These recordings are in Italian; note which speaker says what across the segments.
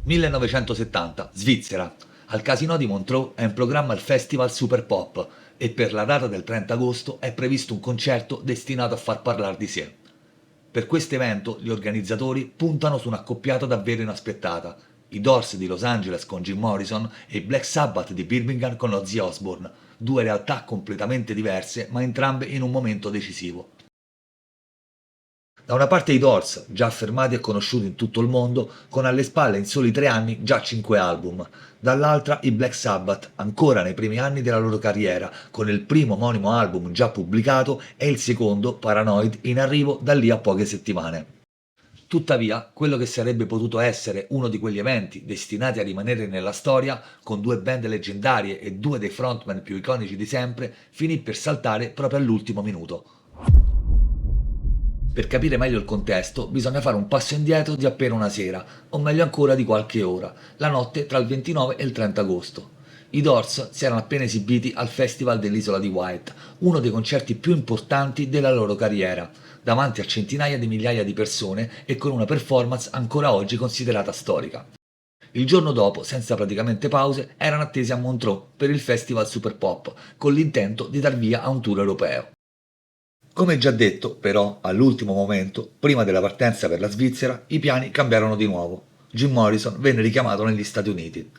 Speaker 1: 1970, Svizzera. Al Casino di Montreux è in programma il Festival Super Pop e per la data del 30 agosto è previsto un concerto destinato a far parlare di sé. Per questo evento gli organizzatori puntano su un'accoppiata davvero inaspettata, i Doors di Los Angeles con Jim Morrison e i Black Sabbath di Birmingham con Ozzy Osbourne, due realtà completamente diverse ma entrambe in un momento decisivo. Da una parte i Doors, già affermati e conosciuti in tutto il mondo, con alle spalle in soli 3 anni già 5 album, dall'altra i Black Sabbath, ancora nei primi anni della loro carriera, con il primo omonimo album già pubblicato e il secondo, Paranoid, in arrivo da lì a poche settimane. Tuttavia, quello che sarebbe potuto essere uno di quegli eventi destinati a rimanere nella storia, con due band leggendarie e due dei frontman più iconici di sempre, finì per saltare proprio all'ultimo minuto. Per capire meglio il contesto bisogna fare un passo indietro di appena una sera, o meglio ancora di qualche ora, la notte tra il 29 e il 30 agosto. I Doors si erano appena esibiti al Festival dell'Isola di Wight, uno dei concerti più importanti della loro carriera, davanti a centinaia di migliaia di persone e con una performance ancora oggi considerata storica. Il giorno dopo, senza praticamente pause, erano attesi a Montreux per il Festival Super Pop, con l'intento di dar via a un tour europeo. Come già detto, però, all'ultimo momento, prima della partenza per la Svizzera, i piani cambiarono di nuovo. Jim Morrison venne richiamato negli Stati Uniti.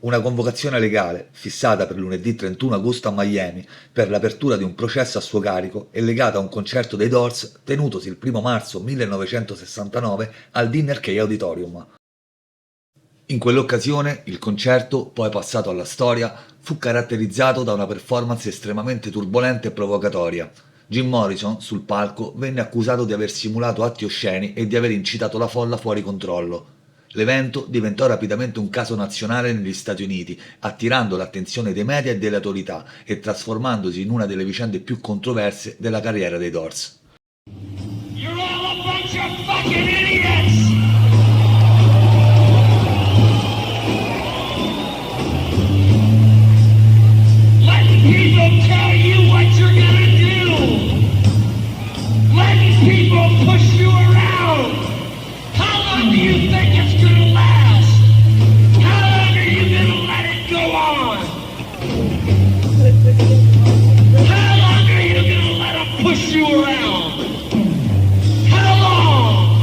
Speaker 1: Una convocazione legale, fissata per lunedì 31 agosto a Miami, per l'apertura di un processo a suo carico e legata a un concerto dei Doors tenutosi il 1 marzo 1969 al Dinner Key Auditorium. In quell'occasione, il concerto, poi passato alla storia, fu caratterizzato da una performance estremamente turbolenta e provocatoria. Jim Morrison, sul palco, venne accusato di aver simulato atti osceni e di aver incitato la folla fuori controllo. L'evento diventò rapidamente un caso nazionale negli Stati Uniti, attirando l'attenzione dei media e delle autorità e trasformandosi in una delle vicende più controverse della carriera dei Doors.
Speaker 2: You're all a bunch of fucking idiots! Letting people tell you what you're gonna do! Letting people push you around! How long do you think it's gonna last? How long are you gonna let it go on? How long are you gonna let them push you around? How long?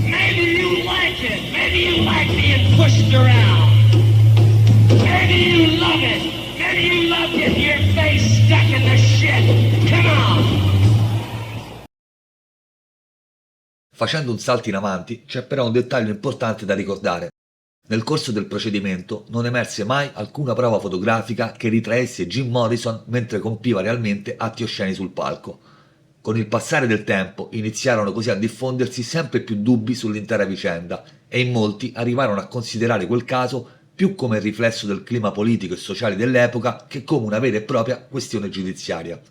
Speaker 2: Maybe you like it. Maybe you like being pushed around. Maybe you love it. Maybe you love getting your face stuck in the shit. Come on.
Speaker 1: Facendo un salto in avanti, c'è però un dettaglio importante da ricordare. Nel corso del procedimento non emerse mai alcuna prova fotografica che ritraesse Jim Morrison mentre compiva realmente atti osceni sul palco. Con il passare del tempo iniziarono così a diffondersi sempre più dubbi sull'intera vicenda e in molti arrivarono a considerare quel caso più come il riflesso del clima politico e sociale dell'epoca che come una vera e propria questione giudiziaria.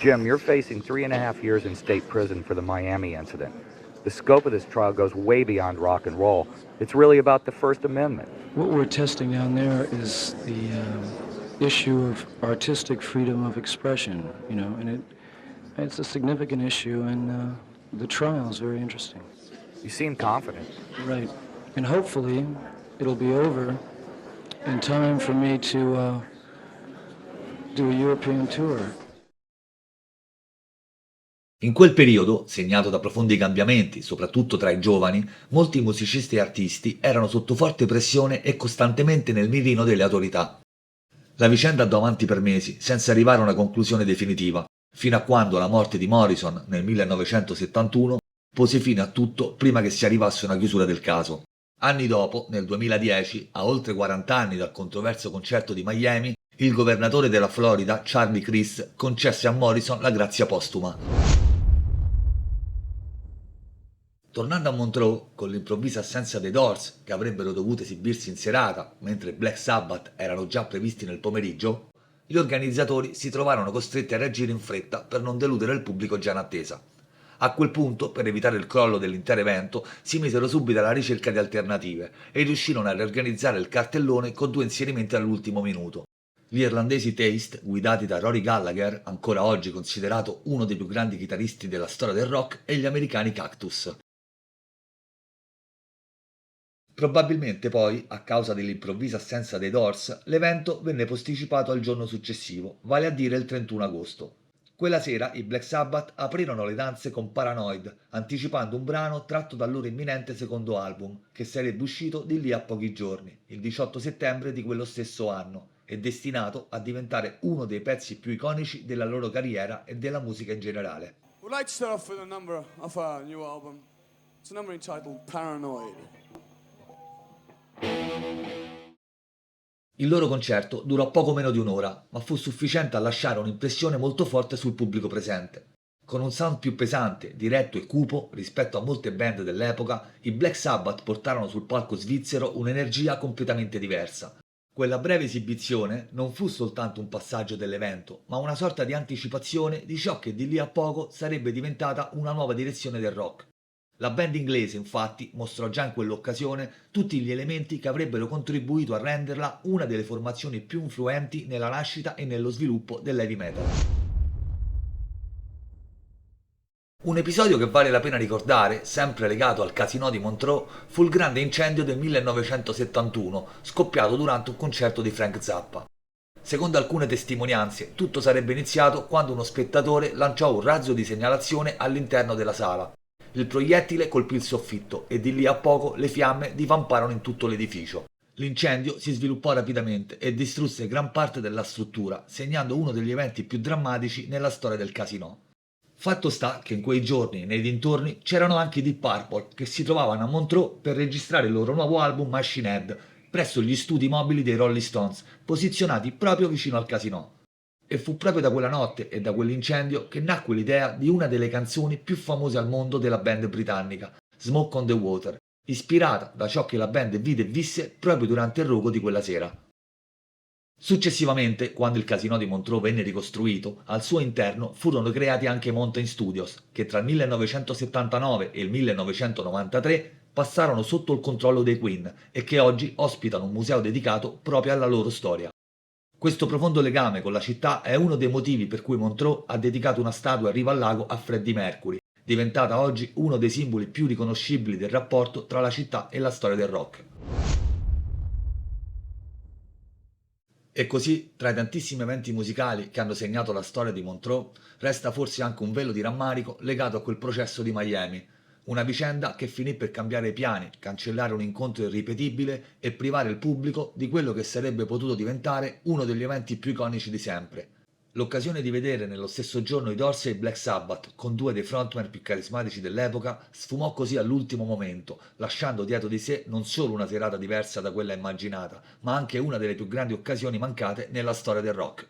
Speaker 3: Jim, you're facing 3.5 years in state prison for the Miami incident. The scope of this trial goes way beyond rock and roll. It's really about the First Amendment.
Speaker 4: What we're testing down there is the issue of artistic freedom of expression, and it's a significant issue, and the trial is very interesting.
Speaker 3: You seem confident.
Speaker 4: Right. And hopefully it'll be over in time for me to do a European tour.
Speaker 1: In quel periodo, segnato da profondi cambiamenti, soprattutto tra i giovani, molti musicisti e artisti erano sotto forte pressione e costantemente nel mirino delle autorità. La vicenda andò avanti per mesi, senza arrivare a una conclusione definitiva, fino a quando la morte di Morrison nel 1971 pose fine a tutto prima che si arrivasse a una chiusura del caso. Anni dopo, nel 2010, a oltre 40 anni dal controverso concerto di Miami, il governatore della Florida, Charlie Crist, concesse a Morrison la grazia postuma. Tornando a Montreux, con l'improvvisa assenza dei Doors, che avrebbero dovuto esibirsi in serata, mentre Black Sabbath erano già previsti nel pomeriggio, gli organizzatori si trovarono costretti a reagire in fretta per non deludere il pubblico già in attesa. A quel punto, per evitare il crollo dell'intero evento, si misero subito alla ricerca di alternative e riuscirono a riorganizzare il cartellone con 2 inserimenti all'ultimo minuto. Gli irlandesi Taste, guidati da Rory Gallagher, ancora oggi considerato uno dei più grandi chitarristi della storia del rock, e gli americani Cactus. Probabilmente poi, a causa dell'improvvisa assenza dei Doors, l'evento venne posticipato al giorno successivo, vale a dire il 31 agosto. Quella sera i Black Sabbath aprirono le danze con Paranoid, anticipando un brano tratto dal loro imminente secondo album, che sarebbe uscito di lì a pochi giorni, il 18 settembre di quello stesso anno, e destinato a diventare uno dei pezzi più iconici della loro carriera e della musica in generale.
Speaker 5: We'd like to start off with a number of our new album. It's a number entitled Paranoid.
Speaker 1: Il loro concerto durò poco meno di un'ora, ma fu sufficiente a lasciare un'impressione molto forte sul pubblico presente. Con un sound più pesante, diretto e cupo rispetto a molte band dell'epoca, i Black Sabbath portarono sul palco svizzero un'energia completamente diversa. Quella breve esibizione non fu soltanto un passaggio dell'evento, ma una sorta di anticipazione di ciò che di lì a poco sarebbe diventata una nuova direzione del rock. La band inglese, infatti, mostrò già in quell'occasione tutti gli elementi che avrebbero contribuito a renderla una delle formazioni più influenti nella nascita e nello sviluppo dell'heavy metal. Un episodio che vale la pena ricordare, sempre legato al Casino di Montreux, fu il grande incendio del 1971, scoppiato durante un concerto di Frank Zappa. Secondo alcune testimonianze, tutto sarebbe iniziato quando uno spettatore lanciò un razzo di segnalazione all'interno della sala. Il proiettile colpì il soffitto e di lì a poco le fiamme divamparono in tutto l'edificio. L'incendio si sviluppò rapidamente e distrusse gran parte della struttura, segnando uno degli eventi più drammatici nella storia del Casino. Fatto sta che in quei giorni, nei dintorni, c'erano anche i Deep Purple che si trovavano a Montreux per registrare il loro nuovo album Machine Head, presso gli studi mobili dei Rolling Stones, posizionati proprio vicino al Casino. E fu proprio da quella notte e da quell'incendio che nacque l'idea di una delle canzoni più famose al mondo della band britannica, Smoke on the Water, ispirata da ciò che la band vide e visse proprio durante il rogo di quella sera. Successivamente, quando il Casino di Montreux venne ricostruito, al suo interno furono creati anche i Mountain Studios, che tra il 1979 e il 1993 passarono sotto il controllo dei Queen e che oggi ospitano un museo dedicato proprio alla loro storia. Questo profondo legame con la città è uno dei motivi per cui Montreux ha dedicato una statua a riva al lago a Freddie Mercury, diventata oggi uno dei simboli più riconoscibili del rapporto tra la città e la storia del rock. E così, tra i tantissimi eventi musicali che hanno segnato la storia di Montreux, resta forse anche un velo di rammarico legato a quel processo di Miami, una vicenda che finì per cambiare i piani, cancellare un incontro irripetibile e privare il pubblico di quello che sarebbe potuto diventare uno degli eventi più iconici di sempre. L'occasione di vedere nello stesso giorno i Doors e i Black Sabbath, con due dei frontman più carismatici dell'epoca, sfumò così all'ultimo momento, lasciando dietro di sé non solo una serata diversa da quella immaginata, ma anche una delle più grandi occasioni mancate nella storia del rock.